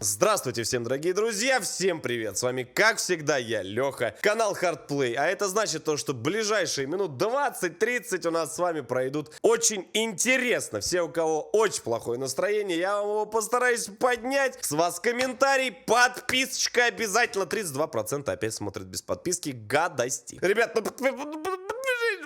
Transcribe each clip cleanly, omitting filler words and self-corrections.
Здравствуйте всем, дорогие друзья, всем привет, с вами как всегда я, Леха, канал Hardplay, а это значит то, что ближайшие минут 20-30 у нас с вами пройдут очень интересно. Все, у кого очень плохое настроение, я вам его постараюсь поднять. С вас комментарий, подписочка обязательно. 32% опять смотрят без подписки, гадости. Ребят,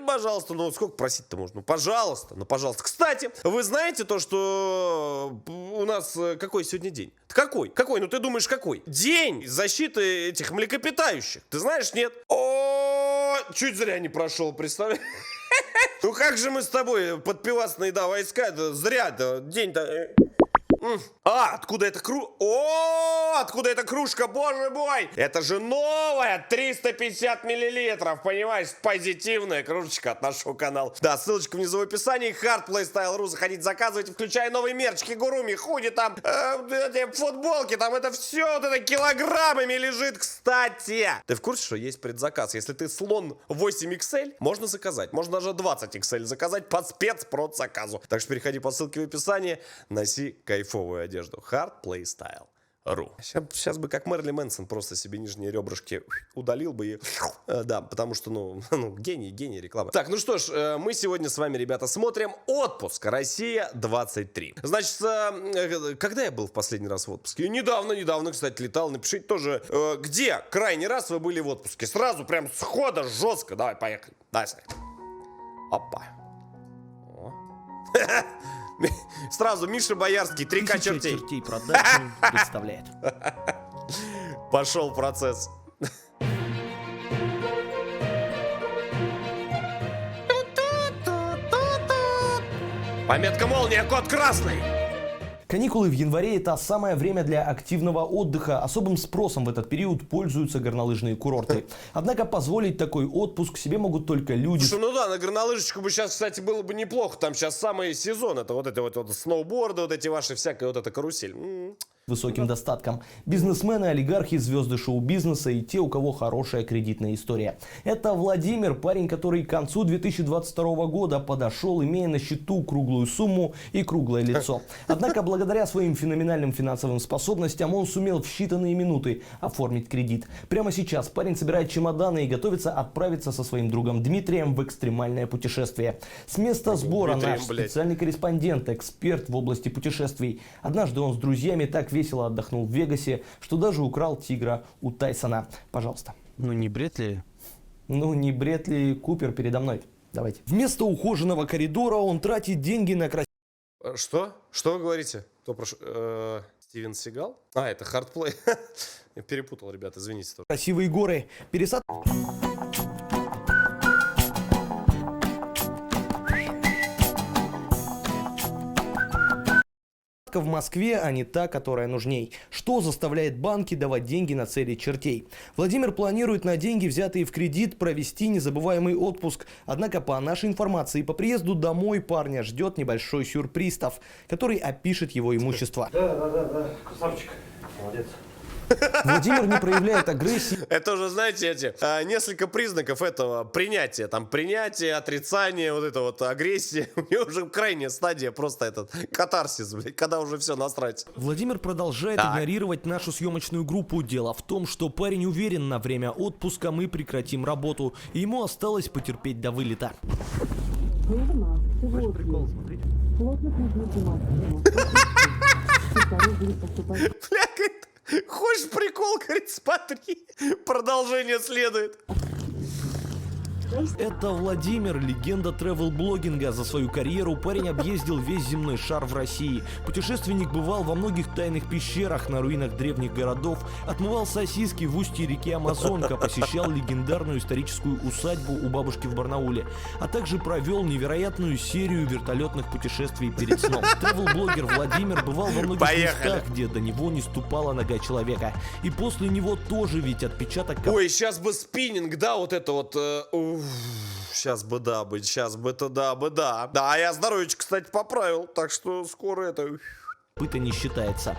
пожалуйста, ну сколько просить-то можно? Ну пожалуйста, ну пожалуйста. Кстати, вы знаете то, что у нас какой сегодня день? Какой? Какой? Ну ты думаешь, какой? День защиты этих млекопитающих. Ты знаешь, нет? О, чуть зря не прошел, представляешь? Ну как же мы с тобой под пивасные, да, войска, зря-то, день-то... А, откуда эта кружка? О, откуда эта кружка, боже мой! Это же новая, 350 миллилитров, понимаешь? Позитивная кружечка от нашего канала. Да, ссылочка внизу в описании. Hardplay Style.ru, заходите, заказывайте, включая новый мерч, кигуруми, худи там, эти футболки, там это все вот это килограммами лежит, кстати. Ты в курсе, что есть предзаказ? Если ты слон 8XL, можно заказать. Можно даже 20XL заказать по спецпродзаказу. Так что переходи по ссылке в описании, носи кайфовую одежду. Hardplay Style.ru. Сейчас бы как Мэрилин Мэнсон просто себе нижние ребрышки удалил бы и... Да, потому что, ну гений рекламы. Так, ну что ж, мы сегодня с вами, ребята, смотрим «Отпуск. Россия-23». Значит, когда я был в последний раз в отпуске? Недавно, кстати, летал. Напишите тоже, где крайний раз вы были в отпуске. Сразу прям схода жестко. Давай, поехали. Давай, смотри. Опа. Сразу Миша Боярский, 3К чертей. Чертей продакшн представляет. Пошел процесс. Пометка молния, код красный. Каникулы в январе – это самое время для активного отдыха. Особым спросом в этот период пользуются горнолыжные курорты. Однако позволить такой отпуск себе могут только люди. Слушай, ну да, на горнолыжечку бы сейчас, кстати, было бы неплохо. Там сейчас самый сезон. Это вот эти вот сноуборды, вот эти ваши всякая вот эта карусель. Высоким достатком. Бизнесмены, олигархи, звезды шоу-бизнеса и те, у кого хорошая кредитная история. Это Владимир, парень, который к концу 2022 года подошел, имея на счету круглую сумму и круглое лицо. Однако, благодаря своим феноменальным финансовым способностям, он сумел в считанные минуты оформить кредит. Прямо сейчас парень собирает чемоданы и готовится отправиться со своим другом Дмитрием в экстремальное путешествие. С места сбора наш специальный корреспондент, эксперт в области путешествий. Однажды он с друзьями так весело отдохнул в Вегасе, что даже украл тигра у Тайсона. Пожалуйста. Ну не бред ли? Ну не бред ли Купер передо мной? Давайте. Вместо ухоженного коридора он тратит деньги на красивые... Что? Что вы говорите? Кто прошу? Стивен Сигал? А, это Hardplay. Я перепутал, ребята, извините. Красивые горы. Пересадка в Москве, а не та, которая нужней. Что заставляет банки давать деньги на цели чертей? Владимир планирует на деньги, взятые в кредит, провести незабываемый отпуск. Однако, по нашей информации, по приезду домой парня ждет небольшой сюрприз, который опишет его имущество. Да, красавчик, молодец. Владимир не проявляет агрессии. Это уже, знаете, несколько признаков этого принятия. Там принятие, отрицание, вот это вот агрессия. У него уже крайняя стадия, просто этот катарсис, блядь, когда уже все насрать. Владимир продолжает игнорировать нашу съемочную группу. Дело в том, что парень уверен, на время отпуска мы прекратим работу. И ему осталось потерпеть до вылета. Хочешь прикол смотреть? Хочешь прикол, говорит, смотри. Продолжение следует. Это Владимир, легенда тревел-блогинга. За свою карьеру парень объездил весь земной шар в России. Путешественник бывал во многих тайных пещерах, на руинах древних городов, отмывал сосиски в устье реки Амазонка, посещал легендарную историческую усадьбу у бабушки в Барнауле, а также провел невероятную серию вертолетных путешествий перед сном. Тревел-блогер Владимир бывал во многих местах, где до него не ступала нога человека. И после него тоже ведь отпечаток... Ой, сейчас бы спиннинг, да, вот это вот... Сейчас бы да быть, сейчас бы это да бы да. Да, я здоровечко, кстати, поправил, так что скоро это... Пыта не считается.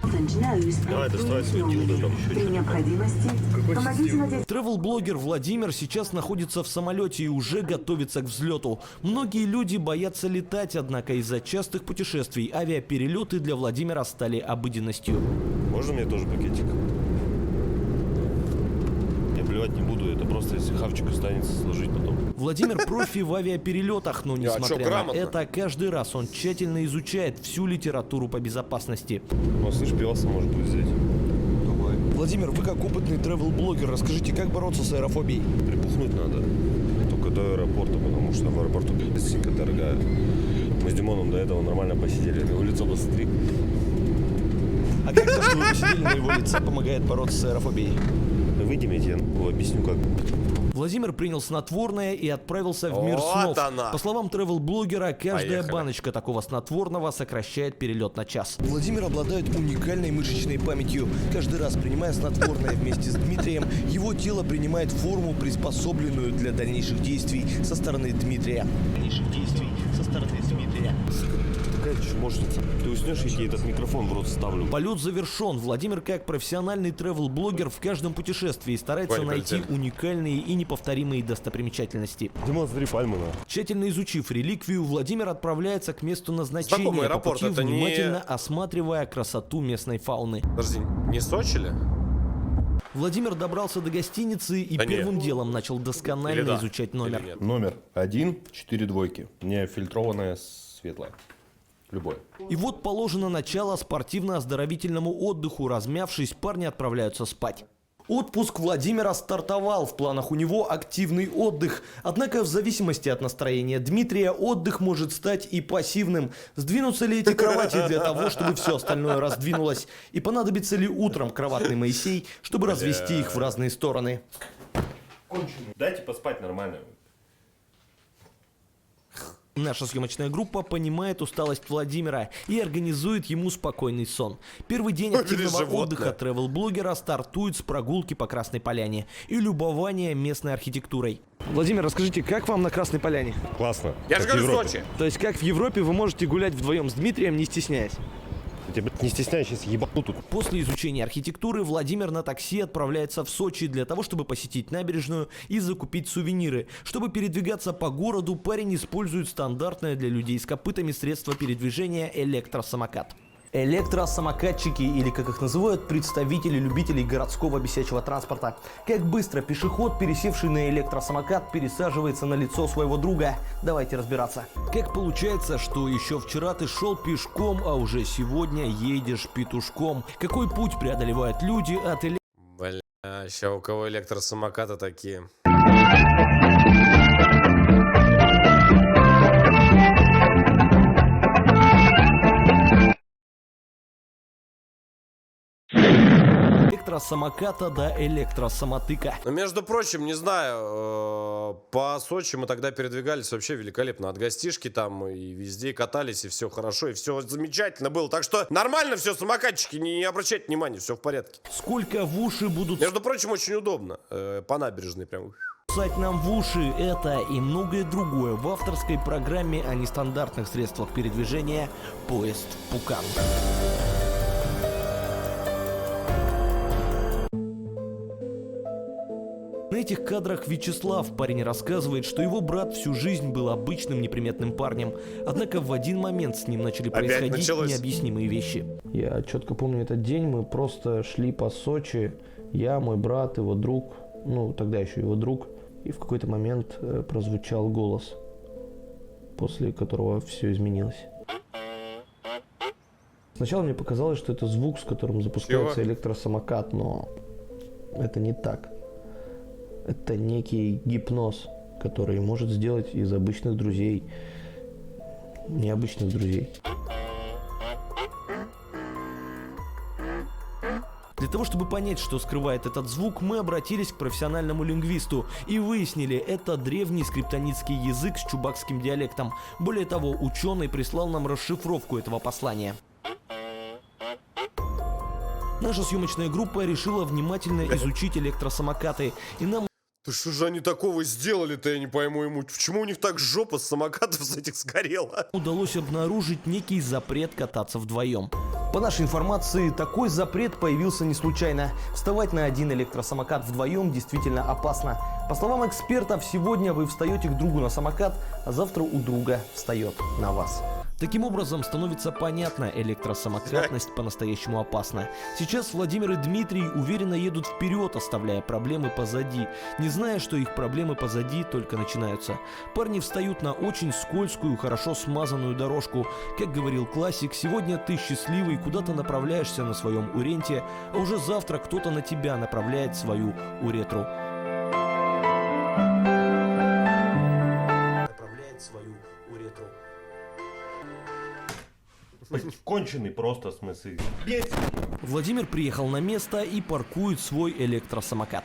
Давай, доставай свой дилдо там. При необходимости помогите надеть. Тревел-блогер Владимир сейчас находится в самолете и уже готовится к взлету. Многие люди боятся летать, однако из-за частых путешествий авиаперелеты для Владимира стали обыденностью. Можно мне тоже пакетик? Я плевать не буду, это просто если хавчик останется, сложить потом. Владимир профи в авиаперелетах, но несмотря на грамотно? это, каждый раз он тщательно изучает всю литературу по безопасности. Ну, слышь, пиваса может быть взять. Владимир, вы как опытный тревел-блогер, расскажите, как бороться с аэрофобией? Припухнуть надо. Только до аэропорта, потому что в аэропорту бензинка дорогая. Мы с Димоном до этого нормально посидели. На его лицо посмотри. А как то, что вы посидели на его лице, помогает бороться с аэрофобией? Выйдем, я тебе объясню, как. Владимир принял снотворное и отправился в мир Вот снов. она. По словам тревел-блогера, каждая Поехали. баночка такого снотворного сокращает перелет на час. Владимир обладает уникальной мышечной памятью. Каждый раз, принимая снотворное вместе с Дмитрием, его тело принимает форму, приспособленную для дальнейших действий со стороны Дмитрия. Какая чмошница. Ты уснешь, я тебе этот микрофон в рот ставлю. Полет завершен. Владимир, как профессиональный тревел-блогер, в каждом путешествии старается Понял, найти полетели. уникальные и неповторимые достопримечательности. Димон, смотри, пальмы на. Тщательно изучив реликвию, Владимир отправляется к месту назначения, Знакомый по аэропорт, пути это не- внимательно осматривая красоту местной фауны. Подожди, не Сочи ли? Владимир добрался до гостиницы и Да не. первым делом начал Или досконально да, изучать или номер. нет? Номер 1, 4 двойки. Не фильтрованная, светлая. Любой. И вот положено начало спортивно-оздоровительному отдыху. Размявшись, парни отправляются спать. Отпуск Владимира стартовал. В планах у него активный отдых. Однако в зависимости от настроения Дмитрия отдых может стать и пассивным. Сдвинутся ли эти кровати для того, чтобы все остальное раздвинулось? И понадобится ли утром кроватный Моисей, чтобы развести их в разные стороны? Дайте поспать нормально. Наша съемочная группа понимает усталость Владимира и организует ему спокойный сон. Первый день активного животное. отдыха тревел-блогера стартует с прогулки по Красной Поляне и любования местной архитектурой. Владимир, расскажите, как вам на Красной Поляне? Классно. Я же Как в говорю, Европе. Сочи. То есть, как в Европе вы можете гулять вдвоем с Дмитрием, не стесняясь? Я тебя, блядь, не стесняюсь, сейчас ебану тут. После изучения архитектуры Владимир на такси отправляется в Сочи для того, чтобы посетить набережную и закупить сувениры. Чтобы передвигаться по городу, парень использует стандартное для людей с копытами средство передвижения электросамокат. Электросамокатчики, или как их называют, представители любителей городского бесячего транспорта. Как быстро пешеход, пересевший на электросамокат, пересаживается на лицо своего друга? Давайте разбираться. Как получается, что еще вчера ты шел пешком, а уже сегодня едешь петушком? Какой путь преодолевают люди от Бля, сейчас у кого электросамокаты такие? электросамоката до электросамотыка? Ну, между прочим, не знаю, по Сочи мы тогда передвигались вообще великолепно. От гостишки там и везде катались, и все хорошо, и все замечательно было. Так что нормально все, самокатчики, не обращайте внимания, все в порядке. Сколько в уши будут Между прочим, очень удобно. По набережной прям. ссать нам в уши? Это и многое другое в авторской программе о нестандартных средствах передвижения «Поезд Пукан». На этих кадрах Вячеслав. Парень рассказывает, что его брат всю жизнь был обычным неприметным парнем. Однако в один момент с ним начали Опять происходить началось. необъяснимые вещи. Я четко помню этот день, мы просто шли по Сочи, я, мой брат, его друг, ну тогда еще его друг, и в какой-то момент прозвучал голос, после которого все изменилось. Сначала мне показалось, что это звук, с которым запускается Чего? электросамокат, но это не так. Это некий гипноз, который может сделать из обычных друзей необычных друзей. Для того, чтобы понять, что скрывает этот звук, мы обратились к профессиональному лингвисту и выяснили, это древний скриптонитский язык с чубакским диалектом. Более того, ученый прислал нам расшифровку этого послания. Наша съемочная группа решила внимательно изучить электросамокаты, и нам Да что же они такого сделали-то, я не пойму ему. Почему у них так жопа с самокатов с этих сгорела? удалось обнаружить некий запрет кататься вдвоем. По нашей информации, такой запрет появился не случайно. Вставать на один электросамокат вдвоем действительно опасно. По словам экспертов, сегодня вы встаете к другу на самокат, а завтра у друга встает на вас. Таким образом, становится понятно, электросамокатность по-настоящему опасна. Сейчас Владимир и Дмитрий уверенно едут вперед, оставляя проблемы позади, не зная, что их проблемы позади только начинаются. Парни встают на очень скользкую, хорошо смазанную дорожку. Как говорил классик, сегодня ты счастливый, куда-то направляешься на своем уренте, а уже завтра кто-то на тебя направляет свою уретру. Направляет свою уретру. Конченый просто, в смысле. Владимир приехал на место и паркует свой электросамокат.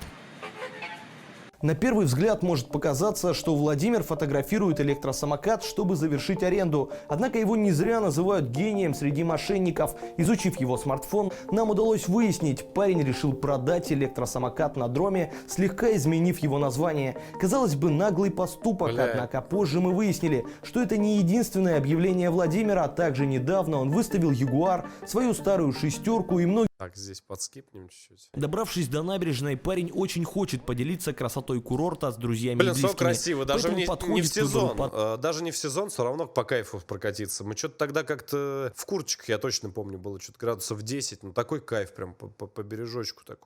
На первый взгляд может показаться, что Владимир фотографирует электросамокат, чтобы завершить аренду. Однако его не зря называют гением среди мошенников. Изучив его смартфон, нам удалось выяснить, парень решил продать электросамокат на дроме, слегка изменив его название. Казалось бы, наглый поступок, однако позже мы выяснили, что это не единственное объявление Владимира. Также недавно он выставил Ягуар, свою старую шестерку и многие... Так, здесь подскипнем чуть-чуть. Добравшись до набережной, парень очень хочет поделиться красотой курорта с друзьями и Блин, близкими. все красиво, даже не в сезон. Подходит Даже не в сезон, все равно по кайфу прокатиться. Мы что-то тогда как-то в куртчиках, я точно помню, было что-то градусов 10. Ну такой кайф прям по бережочку так.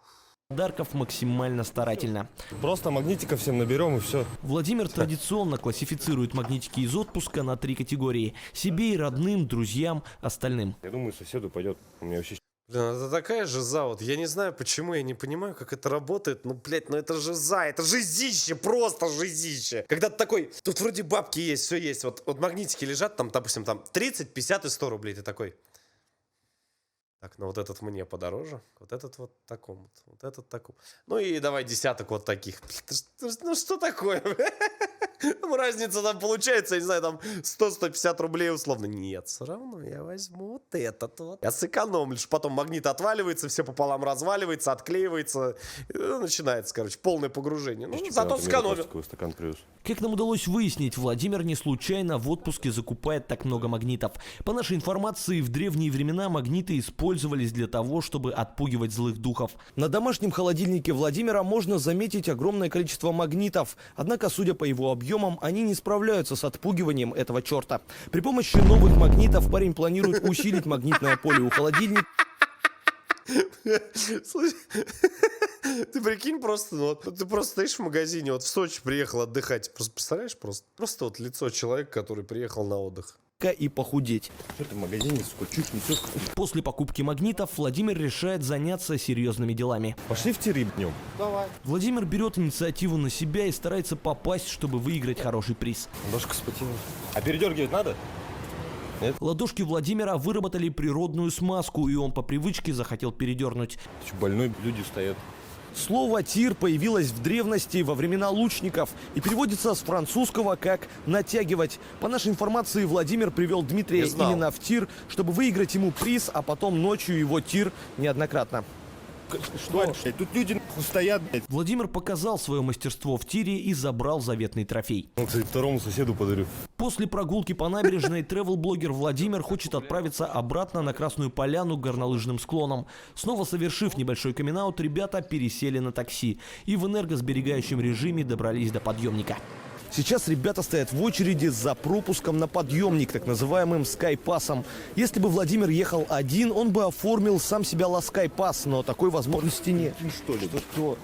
подарков максимально старательно. Просто магнитиков всем наберем и все. Владимир традиционно классифицирует магнитики из отпуска на 3 категории. Себе и родным, друзьям, остальным. Я думаю, соседу пойдет. У меня вообще... Блин, это такая жиза, вот я не знаю почему, я не понимаю, как это работает, ну, блядь, ну это жиза, это жизище, просто жизище. Когда ты такой, тут вроде бабки есть, все есть, вот магнитики лежат, там, допустим, там 30, 50 и 100 рублей, ты такой. Так, ну вот этот мне подороже, вот этот вот таком, вот этот таком. Ну и давай десяток вот таких. Ну что такое? Там разница там получается, я не знаю, там 100-150 рублей условно. Нет, все равно я возьму вот этот вот. Я сэкономлю, потом магнит отваливается, все пополам разваливается, отклеивается. Начинается, короче, полное погружение. Ну, зато сэкономил. Стакан плюс. Как нам удалось выяснить, Владимир не случайно в отпуске закупает так много магнитов. По нашей информации, в древние времена магниты использовались для того, чтобы отпугивать злых духов. На домашнем холодильнике Владимира можно заметить огромное количество магнитов. Однако, судя по его объемам, они не справляются с отпугиванием этого черта. При помощи новых магнитов парень планирует усилить магнитное поле у холодильника. Слушай, ты прикинь просто, ну, вот, ты просто стоишь в магазине, вот в Сочи приехал отдыхать, просто представляешь, просто вот лицо человека, который приехал на отдых. И похудеть. Что ты в магазине, сука, чуть не все. После покупки магнитов Владимир решает заняться серьезными делами. Пошли в тире днем. Владимир берет инициативу на себя и старается попасть, чтобы выиграть хороший приз. Ладошка спотела. А передергивать надо? Ладошки Владимира выработали природную смазку, и он по привычке захотел передернуть. Ты что, больной, люди стоят. Слово «тир» появилось в древности во времена лучников и переводится с французского как «натягивать». По нашей информации, Владимир привел Дмитрия именно в тир, чтобы выиграть ему приз, а потом ночью его тир неоднократно. Что? Тут люди стоят, блядь. Владимир показал свое мастерство в тире и забрал заветный трофей. Ну, кстати, второму соседу подарю. После прогулки по набережной тревел-блогер Владимир хочет отправиться обратно на Красную Поляну к горнолыжным склонам. Снова совершив небольшой камин-аут, ребята пересели на такси и в энергосберегающем режиме добрались до подъемника. Сейчас ребята стоят в очереди за пропуском на подъемник, так называемым скайпассом. Если бы Владимир ехал один, он бы оформил сам себя скайпасс, но такой возможности нет. Что ли? Что?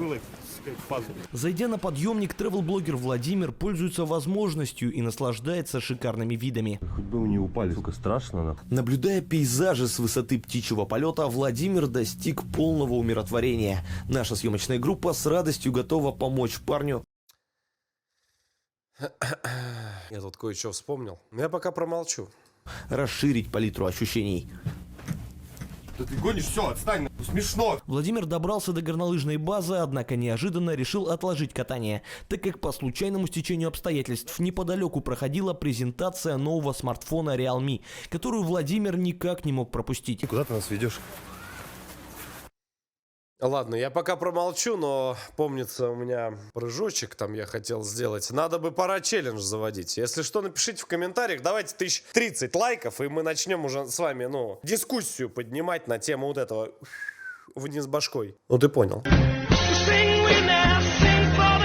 Зайдя на подъемник, тревел-блогер Владимир пользуется возможностью и наслаждается шикарными видами. Хоть бы мы не упали, сука, страшно. Наблюдая пейзажи с высоты птичьего полета, Владимир достиг полного умиротворения. Наша съемочная группа с радостью готова помочь парню. Я тут кое-что вспомнил. Но я пока промолчу. Расширить палитру ощущений. Да ты гонишь, все, отстань, смешно. Владимир добрался до горнолыжной базы, однако неожиданно решил отложить катание, так как по случайному стечению обстоятельств неподалеку проходила презентация нового смартфона Realme, которую Владимир никак не мог пропустить. Куда ты нас ведешь? Ладно, я пока промолчу, но помнится у меня прыжочек там я хотел сделать. Надо бы пора челлендж заводить. Если что, напишите в комментариях. Давайте 1030 лайков, и мы начнем уже с вами, ну, дискуссию поднимать на тему вот этого вниз башкой. Ну ты понял.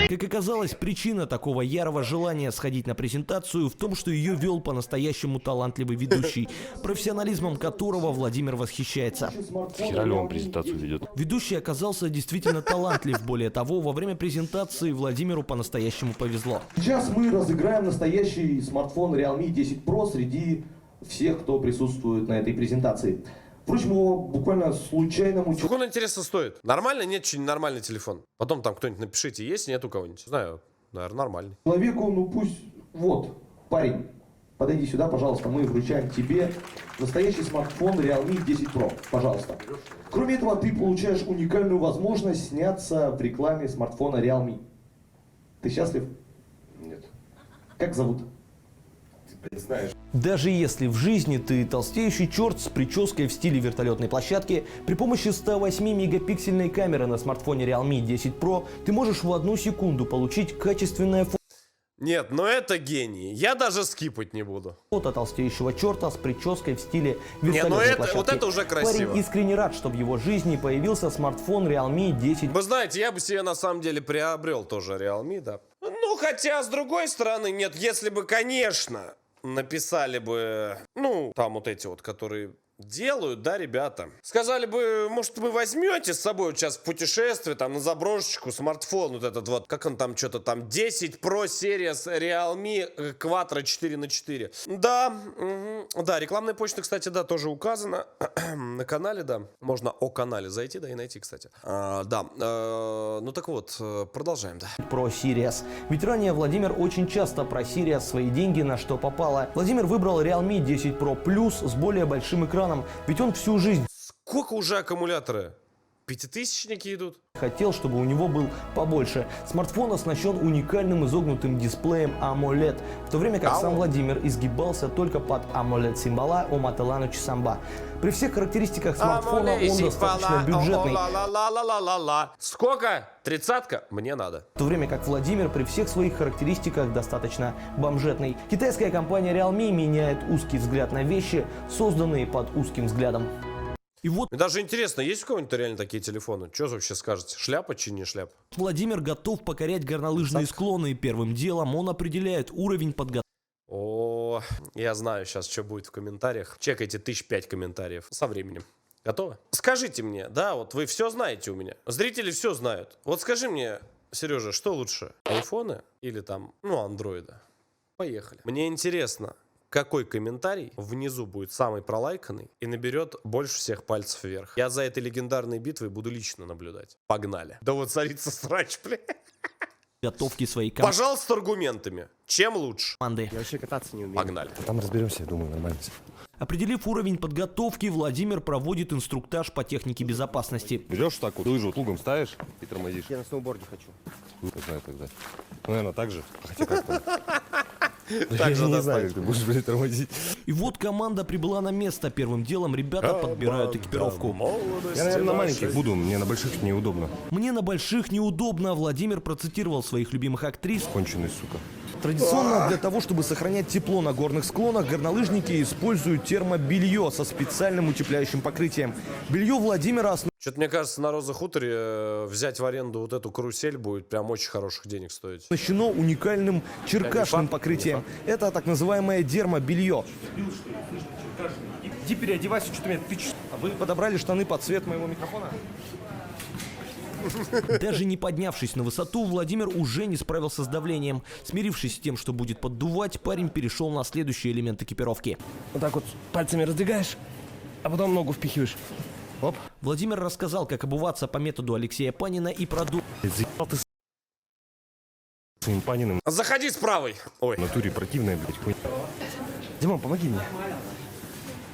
Как оказалось, причина такого ярого желания сходить на презентацию в том, что ее вел по-настоящему талантливый ведущий, профессионализмом которого Владимир восхищается. Хера ли он презентацию ведет? Ведущий оказался действительно талантлив. Более того, во время презентации Владимиру по-настоящему повезло. Сейчас мы разыграем настоящий смартфон Realme 10 Pro среди всех, кто присутствует на этой презентации. Впрочем, его буквально случайному Сколько он, интересно, стоит? Нормально? Нет, что нормальный телефон. Потом там кто-нибудь напишите, есть, нет у кого-нибудь. Знаю, наверное, нормальный. человеку, ну пусть... Вот, парень, подойди сюда, пожалуйста, мы вручаем тебе настоящий смартфон Realme 10 Pro, пожалуйста. Кроме этого, ты получаешь уникальную возможность сняться в рекламе смартфона Realme. Ты счастлив? Нет. Как зовут? Даже если в жизни ты толстеющий черт с прической в стиле вертолетной площадки, при помощи 108-мегапиксельной камеры на смартфоне Realme 10 Pro ты можешь в 1 секунду получить качественное Нет, но это гений. Я даже скипать не буду. фото толстеющего черта с прической в стиле Не, вертолетной ну это, площадки. вот это уже красиво. Парень искренне рад, что в его жизни появился смартфон Realme 10 Вы знаете, я бы себе на самом деле приобрел тоже Realme, да. Ну, хотя, с другой стороны, нет, если бы, конечно, написали бы, ну, там вот эти вот, которые делают, да, ребята. Сказали бы, может, вы возьмете с собой вот сейчас в путешествие, там, на заброшечку смартфон вот этот вот, как он там, что-то там, 10 Pro Series Realme Quattro 4×4. Да, да, рекламная почта, кстати, да, тоже указана на канале, да. Можно о канале зайти, да, и найти, кстати. Да, ну так вот, продолжаем, да. Pro Series. Ведь ранее Владимир очень часто просили свои деньги на что попало. Владимир выбрал Realme 10 Pro Plus с более большим экраном, ведь он всю жизнь Сколько уже аккумуляторы? Пятитысячники идут? хотел, чтобы у него был побольше. Смартфон оснащен уникальным изогнутым дисплеем AMOLED, в то время как сам Владимир изгибался только под AMOLED символа Омателану Чисамба. При всех характеристиках смартфона он достаточно бюджетный, Сколько? 30-ка? Мне надо. в то время как Владимир при всех своих характеристиках достаточно бомжетный. Китайская компания Realme меняет узкий взгляд на вещи, созданные под узким взглядом. И вот Мне даже интересно, есть у кого-нибудь реально такие телефоны? Что вообще скажете? Шляпа чи не шляпа? Владимир готов покорять горнолыжные склоны, и первым делом он определяет уровень подготовки. О, я знаю сейчас, что будет в комментариях. Чекайте 1005 комментариев со временем. Готовы? Скажите мне, да, вот вы все знаете у меня. Зрители все знают. Вот скажи мне, Сережа, что лучше? Айфоны или там, ну, андроида? Поехали. Мне интересно, какой комментарий внизу будет самый пролайканный и наберет больше всех пальцев вверх. Я за этой легендарной битвой буду лично наблюдать. Погнали. Да вот царица срач, бля. Своей Пожалуйста, с аргументами. Чем лучше? команды. Я вообще кататься не умею. Погнали. Там разберемся, я думаю, нормально. Определив уровень подготовки, Владимир проводит инструктаж по технике безопасности. Берешь так вот, лыжу плугом ставишь и тормозишь. Я на сноуборде хочу. Не знаю тогда. Ну, наверное, так же. Хотя как там. Так же Я не знаю, достаточно. как ты будешь, блядь, тормозить. И вот команда прибыла на место. Первым делом ребята подбирают экипировку. Я, наверное, на маленьких буду, мне на больших неудобно. Мне на больших неудобно. Владимир процитировал своих любимых актрис. Конченый, сука. Традиционно для того, чтобы сохранять тепло на горных склонах, горнолыжники используют термобелье со специальным утепляющим покрытием. Белье Владимира Что-то, мне кажется, на Роза Хуторе взять в аренду вот эту карусель будет прям очень хороших денег стоить. оснащено уникальным черкашным покрытием. Это так называемое дермобелье. Иди переодевайся, что ты меня тычешь. А вы подобрали штаны под цвет моего микрофона? Даже не поднявшись на высоту, Владимир уже не справился с давлением. Смирившись с тем, что будет поддувать, парень перешел на следующий элемент экипировки. Вот так вот пальцами раздвигаешь, а потом ногу впихиваешь. Оп. Владимир рассказал, как обуваться по методу Алексея Панина и продул Заебал ты своим Паниным. Заходи с правой. Ой. В натуре противная, блядь, хуйня. Димон, помоги мне.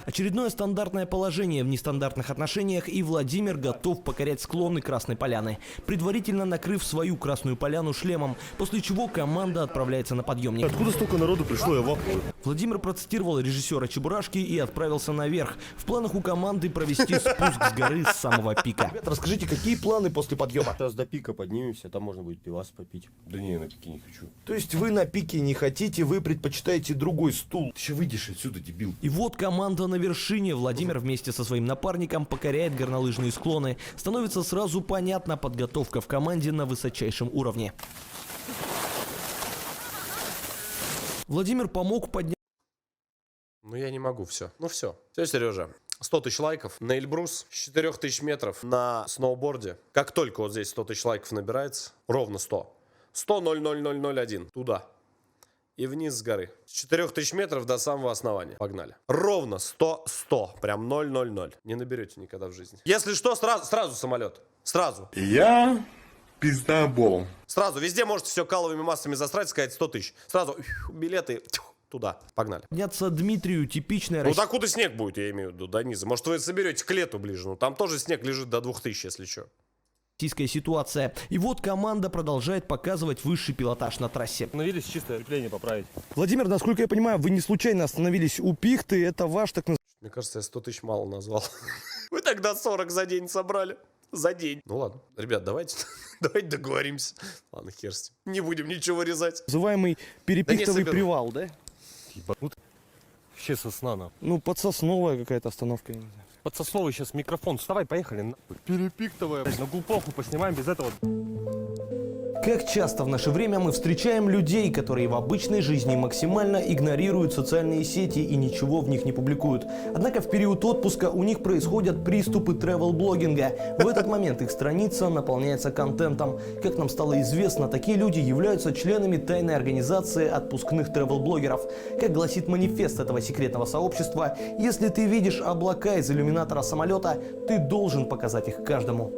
Очередное стандартное положение в нестандартных отношениях, и Владимир готов покорять склоны Красной Поляны, предварительно накрыв свою Красную Поляну шлемом, после чего команда отправляется на подъемник. Откуда столько народу пришло, я вахую? Владимир процитировал режиссера Чебурашки и отправился наверх. В планах у команды провести спуск с горы с самого пика. Ребята, расскажите, какие планы после подъема? Сейчас до пика поднимемся, там можно будет пивас попить. Да не, я на пике не хочу. То есть вы на пике не хотите, вы предпочитаете другой стул? Ты еще выйдешь отсюда, дебил. И вот команда на вершине. Владимир вместе со своим напарником покоряет горнолыжные склоны. Становится сразу понятна подготовка в команде на высочайшем уровне. Владимир помог поднять... Ну я не могу, все. Ну все. Все, Сережа. 100 тысяч лайков на Эльбрус с 4000 метров на сноуборде. Как только вот здесь 100 тысяч лайков набирается, ровно 100. 100,00001. Туда. И вниз с горы. С 4000 метров до самого основания. Погнали. Ровно 100. Прям 0,00. Не наберете никогда в жизни. Если что, сразу самолет. Сразу. Я пиздобол. Сразу. Везде можете все каловыми массами засрать, сказать 100 тысяч. Сразу билеты туда. Погнали. Подняться Дмитрию типичная Ну докуда снег будет, я имею в виду, до низа. Может вы соберете к лету ближе. Ну там тоже снег лежит до 2000, если что. российская ситуация. И вот команда продолжает показывать высший пилотаж на трассе. Остановились, чисто крепление поправить. Владимир, насколько я понимаю, вы не случайно остановились у пихты, это ваш так называемый... Мне кажется, я 100 тысяч мало назвал. Вы тогда 40 за день собрали. За день. Ну ладно. Ребят, давайте договоримся. Ладно, хер с ним. Не будем ничего резать. перепихтовый соберу. привал, да? Ебанут. Вообще сосна, нахуй. Ну, подсосновая какая-то остановка, я не знаю. Под сосновый сейчас микрофон. Вставай, поехали. Нахуй. Перепиктовая. На глупоху поснимаем без этого. Как часто в наше время мы встречаем людей, которые в обычной жизни максимально игнорируют социальные сети и ничего в них не публикуют. Однако в период отпуска у них происходят приступы тревел-блогинга. В этот момент их страница наполняется контентом. Как нам стало известно, такие люди являются членами тайной организации отпускных тревел-блогеров. Как гласит манифест этого секретного сообщества, если ты видишь облака из иллюминатора самолета, ты должен показать их каждому.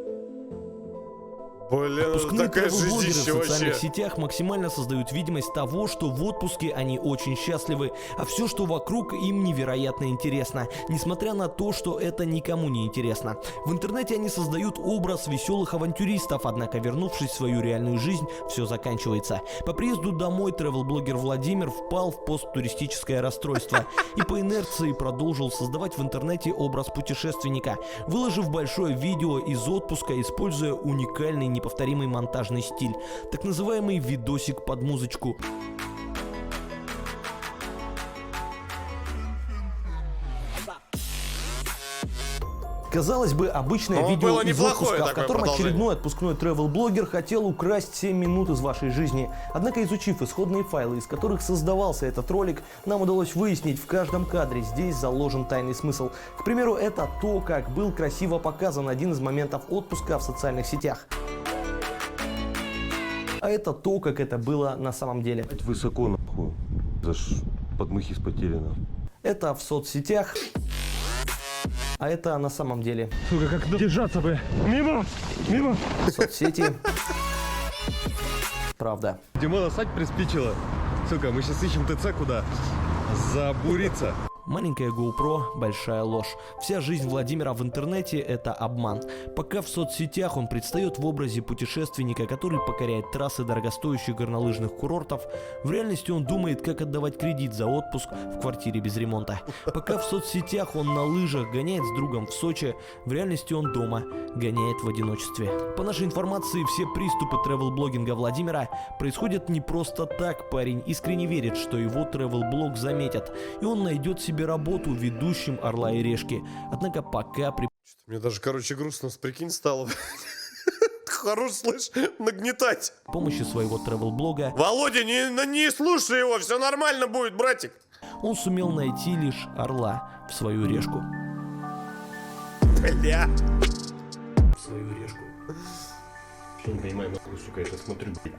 Блин, Отпускные такая тревел-блогеры жизнь в социальных вообще. сетях максимально создают видимость того, что в отпуске они очень счастливы, а все, что вокруг, им невероятно интересно, несмотря на то, что это никому не интересно. В интернете они создают образ веселых авантюристов, однако, вернувшись в свою реальную жизнь, все заканчивается. По приезду домой тревел-блогер Владимир впал в посттуристическое расстройство и по инерции продолжил создавать в интернете образ путешественника, выложив большое видео из отпуска, используя уникальный неповторимый монтажный стиль, так называемый видосик под музычку. Казалось бы, обычное Ну, видео было из неплохое отпуска, в такое котором продолжение. очередной отпускной тревел-блогер хотел украсть 7 минут из вашей жизни. Однако, изучив исходные файлы, из которых создавался этот ролик, нам удалось выяснить, в каждом кадре здесь заложен тайный смысл. К примеру, это то, как был красиво показан один из моментов отпуска в социальных сетях. А это то, как это было на самом деле. Высоко, нахуй. Подмыхи спотели, нахуй. Это в соцсетях, а это на самом деле. Сука, как держаться бы? Мимо! Соцсети. Правда. Димона Сать приспичила. Сука, мы сейчас ищем ТЦ куда? Забуриться. Маленькая GoPro – большая ложь. Вся жизнь Владимира в интернете – это обман. Пока в соцсетях он предстает в образе путешественника, который покоряет трассы дорогостоящих горнолыжных курортов, в реальности он думает, как отдавать кредит за отпуск в квартире без ремонта. Пока в соцсетях он на лыжах гоняет с другом в Сочи, в реальности он дома гоняет в одиночестве. По нашей информации, все приступы тревел-блогинга Владимира происходят не просто так. Парень искренне верит, что его тревел-блог заметят, и он найдет себе работу ведущим «Орла и решки». Однако пока Мне даже, короче, грустно, прикинь, стало. Хорош, слышь, нагнетать. при помощи своего тревел-блога Володя, не слушай его, все нормально будет, братик. он сумел найти лишь орла в свою решку. Бля. В свою решку. Я не понимаю, нахуй, сука, я это смотрю, блядь.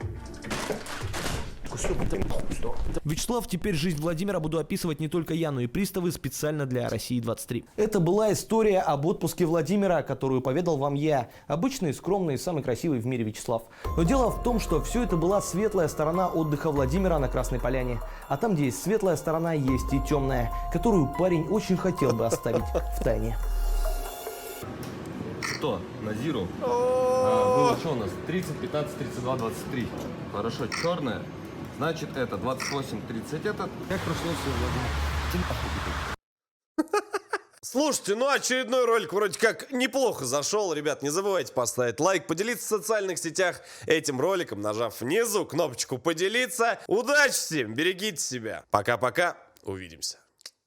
Вячеслав, теперь жизнь Владимира буду описывать не только я, но и приставы специально для России 23. Это была история об отпуске Владимира, которую поведал вам я. Обычный, скромный, самый красивый в мире Вячеслав. Но дело в том, что все это была светлая сторона отдыха Владимира на Красной Поляне. А там, где есть светлая сторона, есть и темная, которую парень очень хотел бы оставить в тайне. Что? На Зиру? Было что у нас? 30, 15, 32, 23. Хорошо, черная. Значит, это 28, 30, это... Как прошло все, Владимир? Слушайте, ну очередной ролик вроде как неплохо зашел. Ребят, не забывайте поставить лайк, поделиться в социальных сетях этим роликом, нажав внизу кнопочку поделиться. Удачи всем, берегите себя. Пока-пока, увидимся.